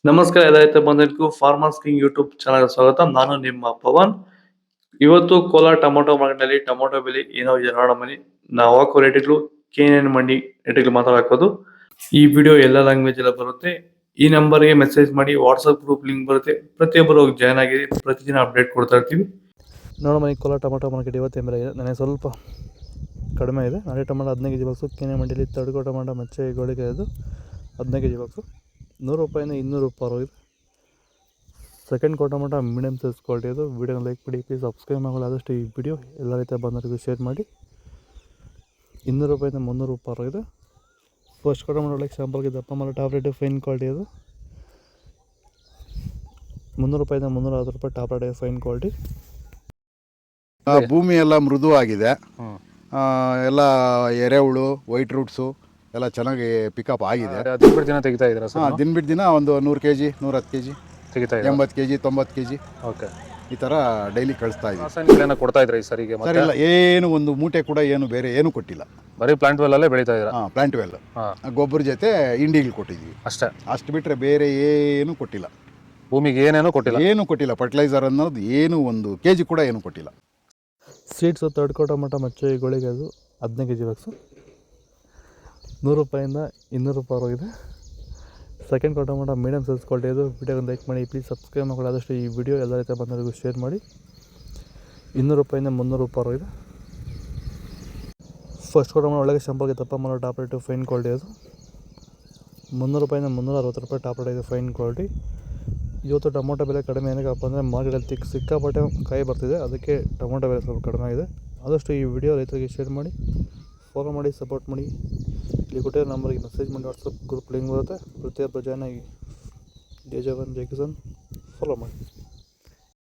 ನಮಸ್ಕಾರ ರೈತ ಬಂಧುಗಳಿಗೂ farmers king YouTube channel ಸ್ವಾಗತ. ನಾನು ನಿಮ್ಮ ಪವನ್. ಇವತ್ತು ಕೋಲಾರ ಟೊಮೊಟೊ ಮಾರ್ಕೆಟ್ನಲ್ಲಿ ಟೊಮೊಟೊ ಬೆಲೆ ಏನೋ ಇದೆ ನೋಡೋಣ ಬನ್ನಿ. ನಾವು ಹಾಕೋ ರೇಟ್ಗಳು KNN ಮಂಡಿ ರೇಟ್ಗಳು ಮಾತಾಡೋದು. ಈ ವಿಡಿಯೋ ಎಲ್ಲ ಲ್ಯಾಂಗ್ವೇಜ್ ಎಲ್ಲ ಬರುತ್ತೆ. ಈ ನಂಬರ್ಗೆ ಮೆಸೇಜ್ ಮಾಡಿ, ವಾಟ್ಸಪ್ ಗ್ರೂಪ್ ಲಿಂಕ್ ಬರುತ್ತೆ, ಪ್ರತಿಯೊಬ್ಬರು ಜಾಯ್ನ್ ಆಗಿ ಪ್ರತಿದಿನ ಅಪ್ಡೇಟ್ ಕೊಡ್ತಾ ಇರ್ತೀವಿ. ನೋಡೋಣ ಬನ್ನಿ, ಕೋಲಾರ ಟೊಮೊಟೊ ಮಾರ್ಕೆಟ್ ಇವತ್ತು ಬೆಲೆ ಇದೆ. ನನಗೆ ಸ್ವಲ್ಪ ಕಡಿಮೆ ಇದೆ. ನಾಳೆ ಟೊಮೊಟೊ 15 kg ಬಾಕ್ಸು. KNN ಮಂಡಿಯಲ್ಲಿ ತಡ್ಕೋ ಟೊಮೊಟೊ ಮಚ್ಚೆ ಗೋಳಿಗೆ ಇದು 15 kg ಬಾಕ್ಸು 100 ರೂಪಾಯಿಂದ 200 ರೂಪಾಯಿ ಹೋಗಿದೆ. Second tomato medium size quality ಇದು. ವಿಡಿಯೋನ ಲೈಕ್ ಮಾಡಿ, ಪ್ಲೀಸ್ ಸಬ್ಸ್ಕ್ರೈಬ್ ಮಾಡಿ. ಆದಷ್ಟು ಈ ವಿಡಿಯೋ ಎಲ್ಲ ರೀತಿಯ ಬಂದವರಿಗೂ ಶೇರ್ ಮಾಡಿ. 200 ರೂಪಾಯಿಂದ 300 ರೂಪಾಯಿ ಹೋಗಿದೆ. ಫಸ್ಟ್ ಟೊಮೊಟೊ ಒಳಗೆ ಸ್ಯಾಂಪಲ್ಗೆ ದಪ್ಪ ಮರ ಟಾಪ್ ರೇಟ್ ಫೈನ್ ಕ್ವಾಲಿಟಿ ಇದು. 300 ರೂಪಾಯಿಂದ 360 ರೂಪಾಯಿ ಟಾಪ್ ರೇಟ್ ಫೈನ್ ಕ್ವಾಲಿಟಿ. ಭೂಮಿ ಎಲ್ಲ ಮೃದುವಾಗಿದೆ. ಎಲ್ಲ ಎರೆಹುಳು, ವೈಟ್ ರೂಟ್ಸು ಎಲ್ಲ ಚೆನ್ನಾಗಿ ಪಿಕಪ್ ಆಗಿದೆ. ದಿನ ಬಿಟ್ಟು ದಿನ ತೆಗಿತಾ ಇದ್ದೀರಾ ಸರ್? ದಿನ ಬಿಟ್ಟು ದಿನ ಒಂದು 100 kg 110 kg ತೆಗಿತಾ ಇದ್ದೀರಾ? 80 kg 90 kg ಓಕೆ. ಈ ಥರ ಡೈಲಿ ಕಳಿಸ್ತಾ ಇದ್ದೀವಿ. ರಾಸಾಯನಿಕಗಳನ್ನ ಕೊಡ್ತಾ ಇದ್ರಾ ಈ ಸರಿಗೆ? ಸರ್ ಇಲ್ಲ, ಏನು ಒಂದು ಮೂಟೆ ಕೂಡ ಏನು ಬೇರೆ ಏನು ಕೊಟ್ಟಿಲ್ಲ. ಬರೀ ಪ್ಲಾಂಟ್ ವೆಲ್ ಅಲ್ಲೇ ಬೆಳೀತಾ ಇದ್ದೀರಾ? ಪ್ಲಾಂಟ್ ವೆಲ್ ಗೊಬ್ಬರ ಜೊತೆ ಇಂಡಿಗಳು ಕೊಟ್ಟಿದ್ದೀವಿ ಅಷ್ಟೇ. ಅಷ್ಟು ಬಿಟ್ಟರೆ ಬೇರೆ ಏನು ಕೊಟ್ಟಿಲ್ಲ. ಭೂಮಿಗೆ ಏನೇನೂ ಕೊಟ್ಟಿಲ್ಲ? ಏನು ಕೊಟ್ಟಿಲ್ಲ. ಫರ್ಟಿಲೈಸರ್ ಅನ್ನೋದು ಏನು 1 kg ಕೂಡ ಏನು ಕೊಟ್ಟಿಲ್ಲ. ಸೀಡ್ಸು ತಡ್ಕೋ ಟೊಮೊಟೊ ಮಚ್ಚೆ ಗೋಳಿಗೆ ಅದು 15 kg ಬಾಕ್ಸು 100 ರೂಪಾಯಿಂದ 200 ರೂಪಾಯಿ ಹೋಗಿದೆ. Second tomato medium size quality ಇದು. ವಿಡಿಯೋನ ಲೈಕ್ ಮಾಡಿ, ಪ್ಲೀಸ್ ಸಬ್ಸ್ಕ್ರೈಬ್ ಮಾಡಿ. ಆದಷ್ಟು ಈ ವಿಡಿಯೋ ಎಲ್ಲ ರೀತಿಯ ಬಂದವರಿಗೂ ಶೇರ್ ಮಾಡಿ. 200 ರೂಪಾಯಿಂದ 300 ರೂಪಾಯಿ ಹೋಗಿದೆ. ಫಸ್ಟ್ ಟೊಮೊಟೊ ಒಳಗೆ ಶಾಂಪಲ್ಗೆ ದಪ್ಪ ಮಾಡೋ ಟಾಪ್ ರೇಟು ಫೈನ್ ಕ್ವಾಲಿಟಿ ಅದು. 300 ರೂಪಾಯಿಂದ 360 ರೂಪಾಯಿ ಟಾಪ್ ರೇಟ್ ಇದೆ ಫೈನ್ ಕ್ವಾಲಿಟಿ. ಇವತ್ತು ಟೊಮೊಟೊ ಬೆಲೆ ಕಡಿಮೆ ಏನಕ್ಕಪ್ಪ ಅಂದರೆ ಮಾರ್ಕೆಟಲ್ಲಿ ಸಿಕ್ಕಾಪಟ್ಟೆ ಕಾಯಿ ಬರ್ತಿದೆ, ಅದಕ್ಕೆ ಟೊಮೊಟೊ ಬೆಲೆ ಸ್ವಲ್ಪ ಕಡಿಮೆ ಆಗಿದೆ. ಆದಷ್ಟು ಈ ವಿಡಿಯೋ ರೈತರಿಗೆ ಶೇರ್ ಮಾಡಿ, ಫಾಲೋ ಮಾಡಿ, ಸಪೋರ್ಟ್ ಮಾಡಿ. ಇಲ್ಲಿ ಕೊಟ್ಟಿರೋ ನಂಬರ್ಗೆ ಮೆಸೇಜ್ ಮಾಡಿ, ವಾಟ್ಸಪ್ ಗ್ರೂಪ್ ಲಿಂಕ್ ಬರುತ್ತೆ, ಪ್ರತಿಯೊಬ್ಬರು ಜಾಯ್ನ್ ಆಗಿ. ಜೈ ಜವಾನ್ ಜೈ ಕಿಸಾನ್ ಫಾಲೋ ಮಾಡಿ.